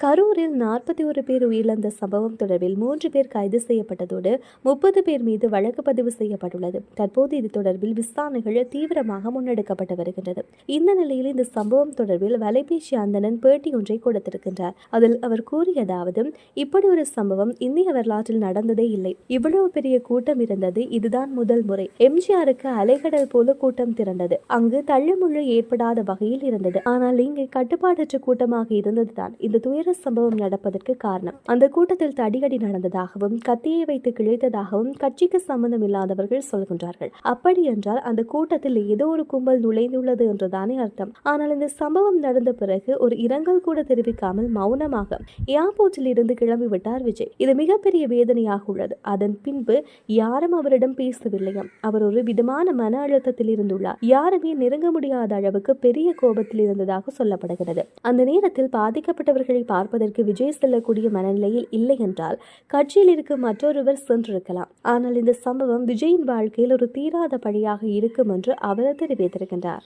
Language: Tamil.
கரூரில் 41 பேர் உயிரிழந்த சம்பவம் தொடர்பில் 3 பேர் கைது செய்யப்பட்டதோடு 30 பேர் மீது வழக்கு பதிவு செய்யப்பட்டுள்ளது. தற்போது இது தொடர்பில் விசாரணைகள் தீவிரமாக முன்னெடுக்கப்பட்டு வருகின்றது. இந்த நிலையில் இந்த சம்பவம் தொடர்பில் வலைபேசி அந்தணன் பேட்டி ஒன்றை கொடுத்திருக்கின்றார். அதில் அவர் கூறியதாவது, இப்படி ஒரு சம்பவம் இந்திய வரலாற்றில் நடந்ததே இல்லை. இவ்வளவு பெரிய கூட்டம் இருந்தது இதுதான் முதல் முறை. எம்ஜிஆருக்கு அலைகடல் போல கூட்டம் திரண்டது. அங்கு தள்ளுமுள்ளு ஏற்படாத வகையில் இருந்தது. ஆனால் இங்கே கட்டுப்பாடற்ற கூட்டமாக இருந்ததுதான் இந்த துயர சம்பவம் நடப்பதற்கு காரணம். அந்த கூட்டத்தில் தடியடி நடந்ததாகவும் கத்தியை வைத்து கிழித்ததாகவும் கட்சிக்கு சம்பந்தம் இல்லாதவர்கள் சொல்கின்றார்கள். அப்படி என்றால் அந்த கூட்டத்தில் ஏதோ ஒரு கும்பல் நுழைந்துள்ளது என்றுதானே அர்த்தம். ஆனால் இந்த சம்பவம் நடந்த பிறகு ஒரு இரங்கல் கூட தெரிவிக்காமல் மௌனமாக ஏர்போர்ட்டில் இருந்து கிளம்பிவிட்டார் விஜய். இது மிகப்பெரிய வேதனையாக உள்ளது. அதன் பின்பு யாரும் அவரிடம் பேசவில்லையாம். அவர் ஒரு விதமான மன அழுத்தத்தில் இருந்துள்ளார். யாருமே நெருங்க முடியாத அளவுக்கு பெரிய கோபத்தில் இருந்ததாக சொல்லப்படுகிறது. அந்த நேரத்தில் பாதிக்கப்பட்டவர்களை பார்ப்பதற்கு விஜய் செல்லக்கூடிய மனநிலையில் இல்லை என்றால் கட்சியில் இருக்கும் மற்றொருவர் சென்றிருக்கலாம். ஆனால் இந்த சம்பவம் விஜயின் வாழ்க்கையில் ஒரு தீராத பழியாக இருக்கும் என்று அவர் தெரிவித்திருக்கின்றார்.